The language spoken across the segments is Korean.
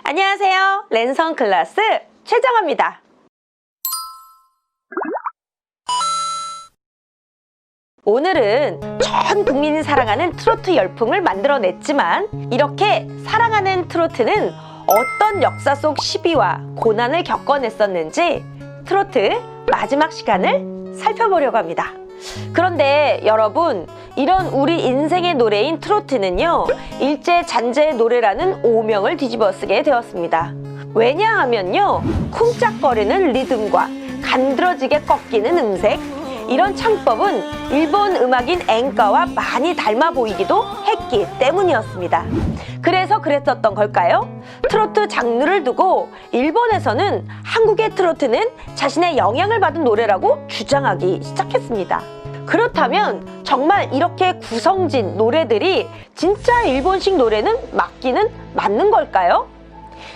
안녕하세요. 랜선 클래스 최정아입니다. 오늘은 전 국민이 사랑하는 트로트 열풍을 만들어냈지만 이렇게 사랑하는 트로트는 어떤 역사 속 시비와 고난을 겪어냈었는지 트로트 마지막 시간을 살펴보려고 합니다. 그런데 여러분, 이런 우리 인생의 노래인 트로트는요, 일제잔재의 노래라는 오명을 뒤집어 쓰게 되었습니다. 왜냐하면요, 쿵짝거리는 리듬과 간드러지게 꺾이는 음색, 이런 창법은 일본 음악인 엔카와 많이 닮아 보이기도 했기 때문이었습니다. 그래서 그랬었던 걸까요? 트로트 장르를 두고 일본에서는 한국의 트로트는 자신의 영향을 받은 노래라고 주장하기 시작했습니다. 그렇다면 정말 이렇게 구성진 노래들이 진짜 일본식 노래는 맞기는 맞는 걸까요?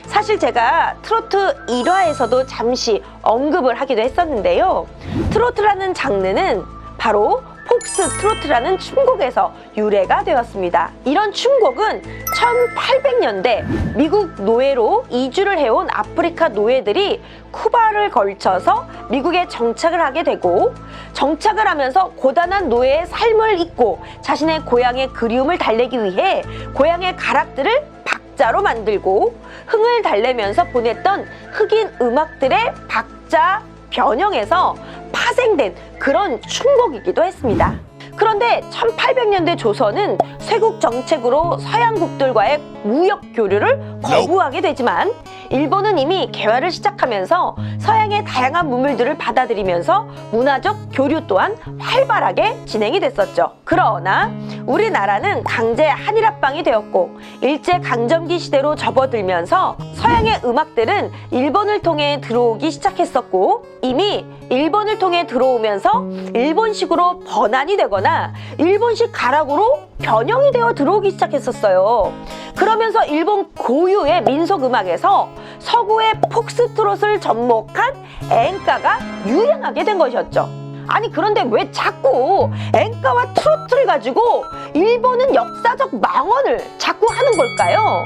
사실 제가 트로트 1화에서도 잠시 언급을 하기도 했었는데요. 트로트라는 장르는 바로 폭스 트로트라는 춤곡에서 유래가 되었습니다. 이런 춤곡은 1800년대 미국 노예로 이주를 해온 아프리카 노예들이 쿠바를 걸쳐서 미국에 정착을 하게 되고, 정착을 하면서 고단한 노예의 삶을 잊고 자신의 고향의 그리움을 달래기 위해 고향의 가락들을 박자로 만들고 흥을 달래면서 보냈던 흑인 음악들의 박자 변형해서 파생된 그런 춤곡이기도 했습니다. 그런데 1800년대 조선은 쇄국 정책으로 서양국들과의 무역 교류를 거부하게 되지만 일본은 이미 개화를 시작하면서 서양의 다양한 문물들을 받아들이면서 문화적 교류 또한 활발하게 진행이 됐었죠. 그러나 우리나라는 강제 한일합방이 되었고 일제강점기 시대로 접어들면서 서양의 음악들은 일본을 통해 들어오기 시작했었고, 이미 일본을 통해 들어오면서 일본식으로 번안이 되거나 일본식 가락으로 변형이 되어 들어오기 시작했었어요. 그러면서 일본 고유의 민속음악에서 서구의 폭스트롯을 접목한 엔카가 유행하게 된 것이었죠. 아니, 그런데 왜 자꾸 엔카와 트로트를 가지고 일본은 역사적 망언을 자꾸 하는 걸까요?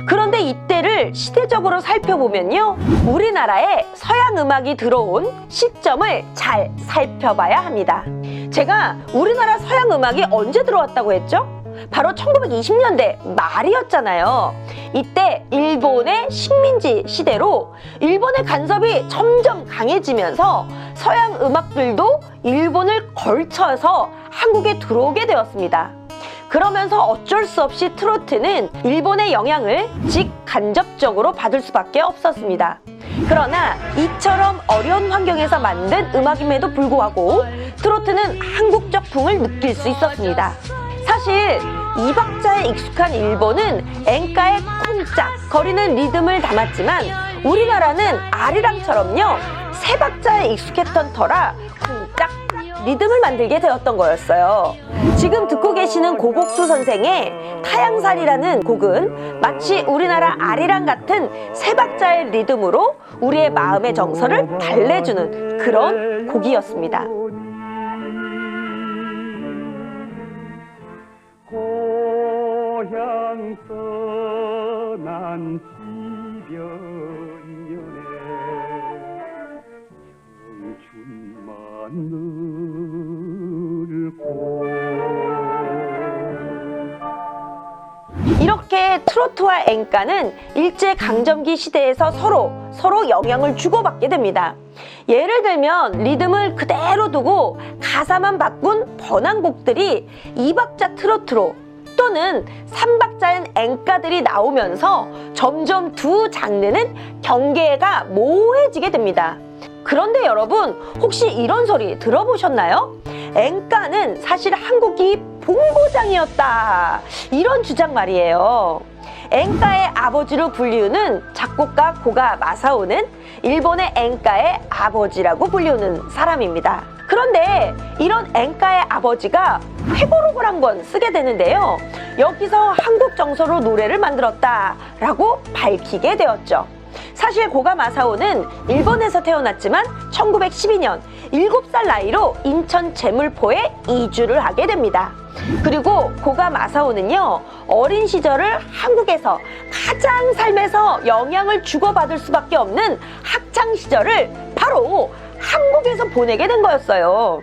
그런데 이때를 시대적으로 살펴보면요, 우리나라에 서양 음악이 들어온 시점을 잘 살펴봐야 합니다. 제가 우리나라 서양 음악이 언제 들어왔다고 했죠? 바로 1920년대 말이었잖아요. 이때 일본의 식민지 시대로 일본의 간섭이 점점 강해지면서 서양 음악들도 일본을 걸쳐서 한국에 들어오게 되었습니다. 그러면서 어쩔 수 없이 트로트는 일본의 영향을 직간접적으로 받을 수밖에 없었습니다. 그러나 이처럼 어려운 환경에서 만든 음악임에도 불구하고 트로트는 한국적 풍을 느낄 수 있었습니다. 사실 이 박자에 익숙한 일본은 엔카의 쿵짝 거리는 리듬을 담았지만 우리나라는 아리랑처럼요, 세 박자에 익숙했던 터라 쿵짝 리듬을 만들게 되었던 거였어요. 지금 듣고 계시는 고복수 선생의 타양살이라는 곡은 마치 우리나라 아리랑 같은 세 박자의 리듬으로 우리의 마음의 정서를 달래주는 그런 곡이었습니다. 고향 떠난 10여 년에 청춘만 늙고. 이렇게 트로트와 엔카는 일제강점기 시대에서 서로 영향을 주고받게 됩니다. 예를 들면 리듬을 그대로 두고 가사만 바꾼 번안곡들이 2박자 트로트로 또는 3박자인 엔카들이 나오면서 점점 두 장르는 경계가 모호해지게 됩니다. 그런데 여러분, 혹시 이런 소리 들어보셨나요? 엔카는 사실 한국이 본고장이었다, 이런 주장 말이에요. 엔카의 아버지로 불리우는 작곡가 고가 마사오는 일본의 엔카의 아버지라고 불리우는 사람입니다. 그런데 이런 엔카의 아버지가 회고록을 한번 쓰게 되는데요, 여기서 한국 정서로 노래를 만들었다라고 밝히게 되었죠. 사실 고가 마사오는 일본에서 태어났지만 1912년 7살 나이로 인천 제물포에 이주를 하게 됩니다. 그리고 고가 마사오는요, 어린 시절을 한국에서 가장 삶에서 영향을 주고받을 수밖에 없는 학창 시절을 바로 한국에서 보내게 된 거였어요.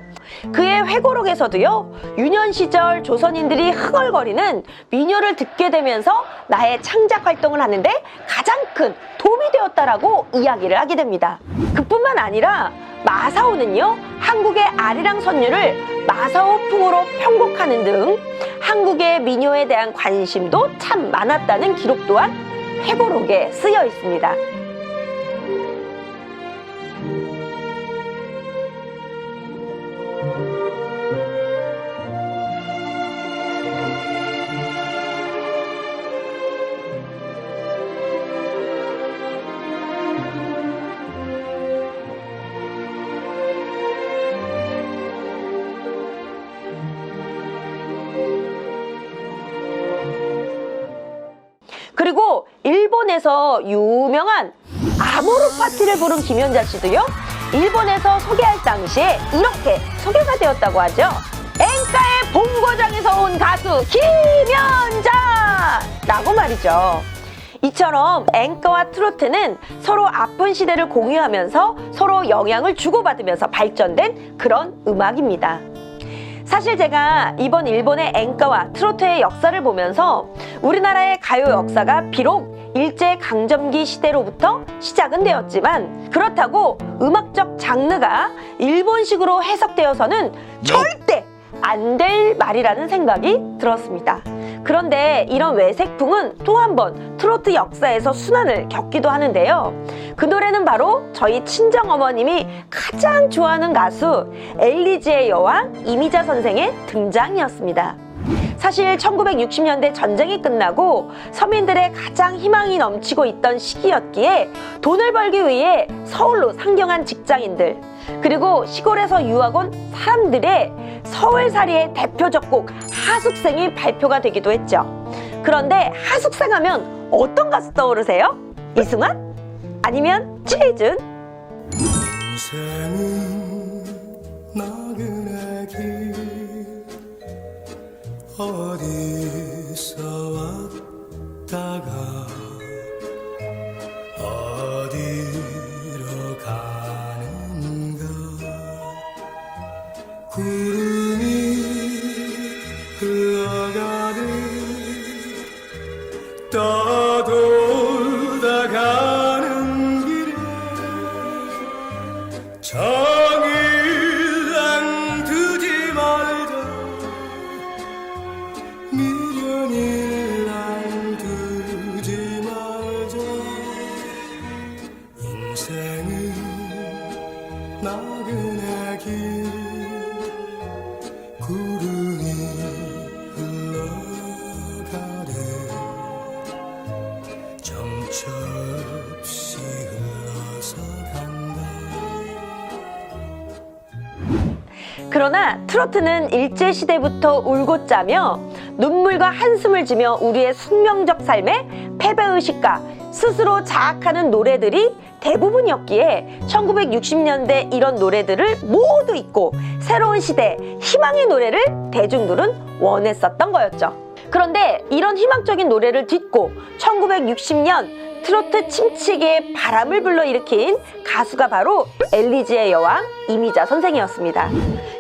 그의 회고록에서도요, 유년 시절 조선인들이 흥얼거리는 민요를 듣게 되면서 나의 창작 활동을 하는데 가장 큰 도움이 되었다라고 이야기를 하게 됩니다. 그뿐만 아니라 마사오는요, 한국의 아리랑 선율을 마사오풍으로 편곡하는 등 한국의 민요에 대한 관심도 참 많았다는 기록 또한 회고록에 쓰여 있습니다. 그리고 일본에서 유명한 아모르 파티를 부른 김연자 씨도요, 일본에서 소개할 당시에 이렇게 소개가 되었다고 하죠. 엔카의 본고장에서 온 가수 김연자! 라고 말이죠. 이처럼 엔카와 트로트는 서로 아픈 시대를 공유하면서 서로 영향을 주고받으면서 발전된 그런 음악입니다. 사실 제가 이번 일본의 엔카와 트로트의 역사를 보면서 우리나라의 가요 역사가 비록 일제강점기 시대로부터 시작은 되었지만, 그렇다고 음악적 장르가 일본식으로 해석되어서는 절대 안 될 말이라는 생각이 들었습니다. 그런데 이런 외색풍은 또 한 번 트로트 역사에서 순환을 겪기도 하는데요. 그 노래는 바로 저희 친정어머님이 가장 좋아하는 가수 엘리지의 여왕 이미자 선생의 등장이었습니다. 사실 1960년대 전쟁이 끝나고 서민들의 가장 희망이 넘치고 있던 시기였기에 돈을 벌기 위해 서울로 상경한 직장인들, 그리고 시골에서 유학 온 사람들의 서울살이의 대표적 곡 하숙생이 발표가 되기도 했죠. 그런데 하숙생 하면 어떤 가수 떠오르세요? 이승환? 아니면 최희준? 인생은 나그네 길 어디서 왔다가 어디로 가는가. 구름이 흘러가듯 떠돌다 가는 길에 정일랑 두지 말자, 미련일랑 두지 말자. 인생은 나그네 길 구름이 흘러가네 정처없이 흘러서 간다. 그러나 트로트는 일제시대부터 울고 짜며 눈물과 한숨을 지며 우리의 숙명적 삶에 패배의식과 스스로 자학하는 노래들이 대부분이었기에 1960년대 이런 노래들을 모두 잊고 새로운 시대, 희망의 노래를 대중들은 원했었던 거였죠. 그런데 이런 희망적인 노래를 딛고 1960년 트로트 침체기에 바람을 불러일으킨 가수가 바로 엘리지의 여왕 이미자 선생이었습니다.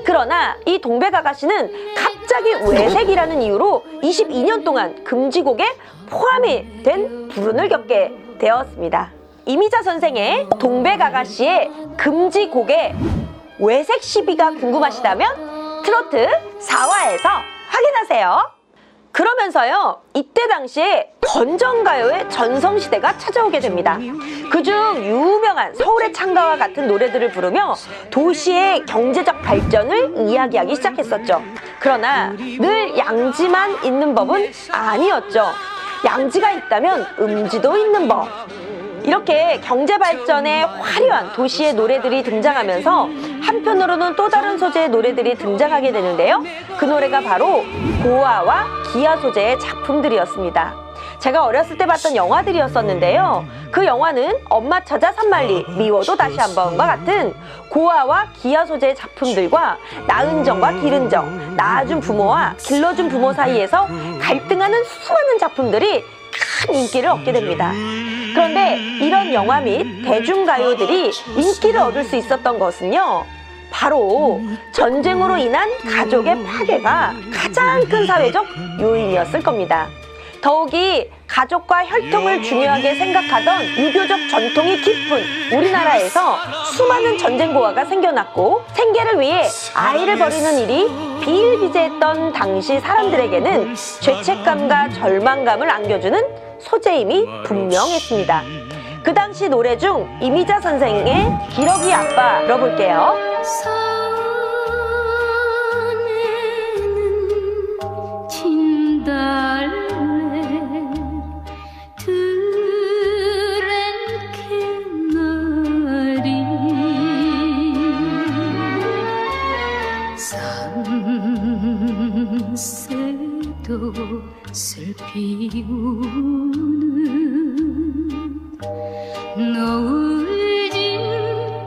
그러나 이 동백아가씨는 갑자기 외색이라는 이유로 22년 동안 금지곡에 포함이 된 불운을 겪게 되었습니다. 이미자 선생의 동백아가씨의 금지곡의 외색 시비가 궁금하시다면 트로트 4화에서 확인하세요. 그러면서요, 이때 당시에 건전가요의 전성시대가 찾아오게 됩니다. 그중 유명한 서울의 창가와 같은 노래들을 부르며 도시의 경제적 발전을 이야기하기 시작했었죠. 그러나 늘 양지만 있는 법은 아니었죠. 양지가 있다면 음지도 있는 법. 이렇게 경제발전에 화려한 도시의 노래들이 등장하면서 한편으로는 또 다른 소재의 노래들이 등장하게 되는데요. 그 노래가 바로 고아와 기아 소재의 작품들이었습니다. 제가 어렸을 때 봤던 영화들이었었는데요. 그 영화는 엄마 찾아 산만리, 미워도 다시 한번과 같은 고아와 기아 소재의 작품들과 나은정과 기른정, 낳아준 부모와 길러준 부모 사이에서 갈등하는 수많은 작품들이 큰 인기를 얻게 됩니다. 그런데 이런 영화 및 대중가요들이 인기를 얻을 수 있었던 것은요, 바로 전쟁으로 인한 가족의 파괴가 가장 큰 사회적 요인이었을 겁니다. 더욱이 가족과 혈통을 중요하게 생각하던 유교적 전통이 깊은 우리나라에서 수많은 전쟁 고아가 생겨났고, 생계를 위해 아이를 버리는 일이 비일비재했던 당시 사람들에게는 죄책감과 절망감을 안겨주는 소재임이 분명했습니다. 그 당시 노래 중 이미자 선생의 기러기 아빠 들어볼게요. 산에는 진달래 들엔 캐나리 산새도 슬피 우는 노을 진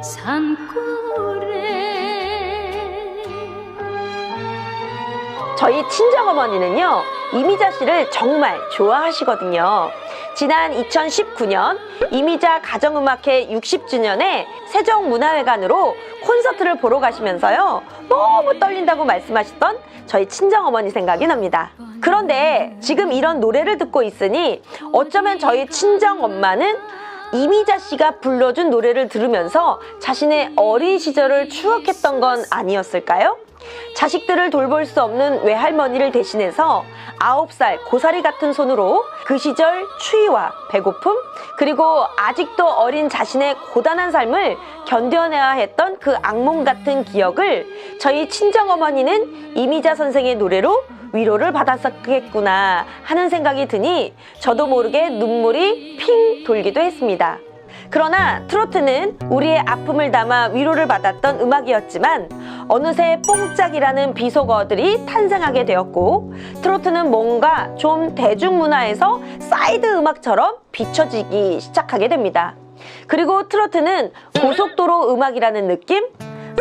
산골에. 저희 친정어머니는요, 이미자 씨를 정말 좋아하시거든요. 지난 2019년 이미자 가정음악회 60주년에 세종문화회관으로 콘서트를 보러 가시면서요, 너무 떨린다고 말씀하셨던 저희 친정어머니 생각이 납니다. 그런데 지금 이런 노래를 듣고 있으니 어쩌면 저희 친정엄마는 이미자 씨가 불러준 노래를 들으면서 자신의 어린 시절을 추억했던 건 아니었을까요? 자식들을 돌볼 수 없는 외할머니를 대신해서 9살 고사리 같은 손으로 그 시절 추위와 배고픔, 그리고 아직도 어린 자신의 고단한 삶을 견뎌내야 했던 그 악몽 같은 기억을 저희 친정어머니는 이미자 선생의 노래로 위로를 받았었겠구나 하는 생각이 드니 저도 모르게 눈물이 핑 돌기도 했습니다. 그러나 트로트는 우리의 아픔을 담아 위로를 받았던 음악이었지만 어느새 뽕짝이라는 비속어들이 탄생하게 되었고, 트로트는 뭔가 좀 대중문화에서 사이드 음악처럼 비춰지기 시작하게 됩니다. 그리고 트로트는 고속도로 음악이라는 느낌,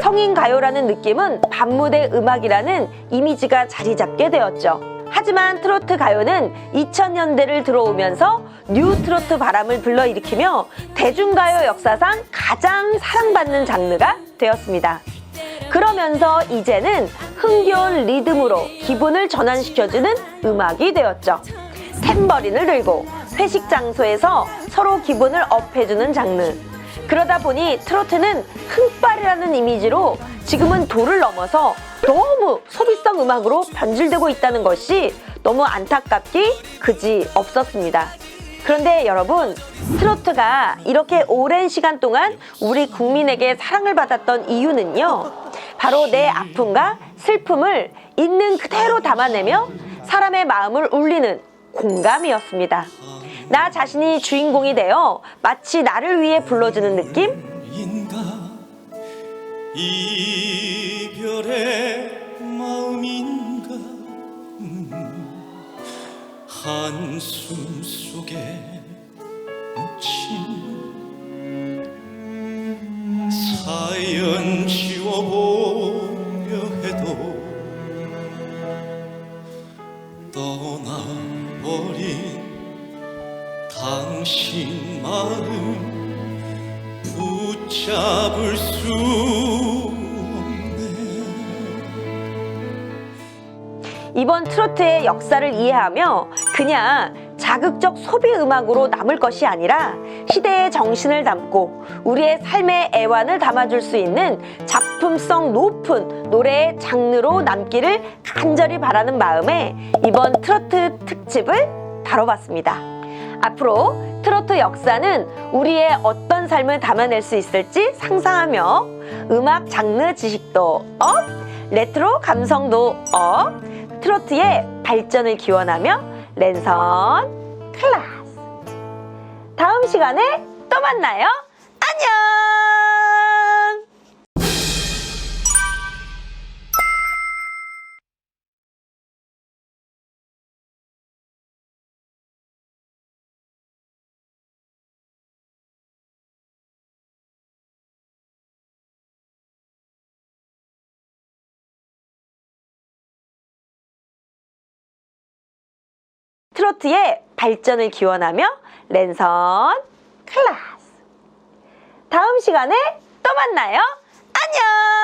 성인 가요라는 느낌은 밤무대 음악이라는 이미지가 자리 잡게 되었죠. 하지만 트로트 가요는 2000년대를 들어오면서 뉴 트로트 바람을 불러일으키며 대중가요 역사상 가장 사랑받는 장르가 되었습니다. 그러면서 이제는 흥겨운 리듬으로 기분을 전환시켜주는 음악이 되었죠. 탬버린을 들고 회식 장소에서 서로 기분을 업해주는 장르. 그러다 보니 트로트는 흥빨이라는 이미지로 지금은 도를 넘어서 너무 소비성 음악으로 변질되고 있다는 것이 너무 안타깝기 그지 없었습니다. 그런데 여러분, 트로트가 이렇게 오랜 시간 동안 우리 국민에게 사랑을 받았던 이유는요, 바로 내 아픔과 슬픔을 있는 그대로 담아내며 사람의 마음을 울리는 공감이었습니다. 나 자신이 주인공이 되어 마치 나를 위해 불러주는 느낌? 인가 이별의 마음인가 한숨 속에 묻힌 사연 지워보려 해도 떠나버린 당신 마음 붙잡을 수 없네. 이번 트로트의 역사를 이해하며 그냥 자극적 소비 음악으로 남을 것이 아니라 시대의 정신을 담고 우리의 삶의 애환을 담아줄 수 있는 작품성 높은 노래의 장르로 남기를 간절히 바라는 마음에 이번 트로트 특집을 다뤄봤습니다. 앞으로 트로트 역사는 우리의 어떤 삶을 담아낼 수 있을지 상상하며 음악 장르 지식도 업, 레트로 감성도 업, 트로트의 발전을 기원하며 랜선 클래스. 다음 시간에 또 만나요. 안녕. 트로트의 발전을 기원하며 랜선 클래스. 다음 시간에 또 만나요. 안녕!